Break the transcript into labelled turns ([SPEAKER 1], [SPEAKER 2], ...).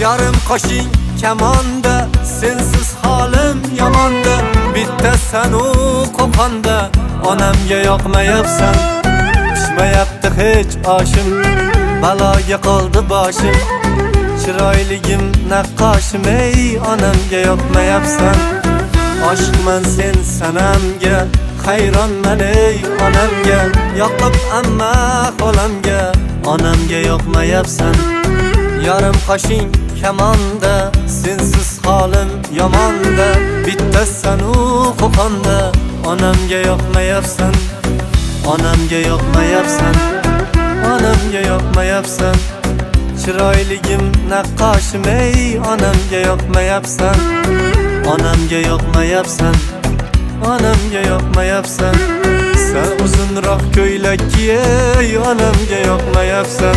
[SPEAKER 1] Yarım qo'shing kamonda, sensiz holim yomonda. Bitta sen u qo'qonda, onamga yoqmayapsan. Pishmayapti hech oshim, baloga qoldi boshim. Chiroyligim naqqoshim, ey onamga yoqmayapsan. Oshiqman sen sanamga, hayronman ey onamga. Yoqib amma xolamga, onamga yoqmayapsan. Yarım qo'shing kamonda, sensiz holim yomonda. Bitta sen u qo'qonda, onamga yoqmayapsan. Onamga yoqmayapsan. Onamga yoqmayapsan. Chiroyligim naqqoshim, ey onamga yoqmayapsan. Onamga yoqmayapsan. Onamga yoqmayapsan. Sen uzunroq ko'ylak kiy, ey onamga yoqmayapsan.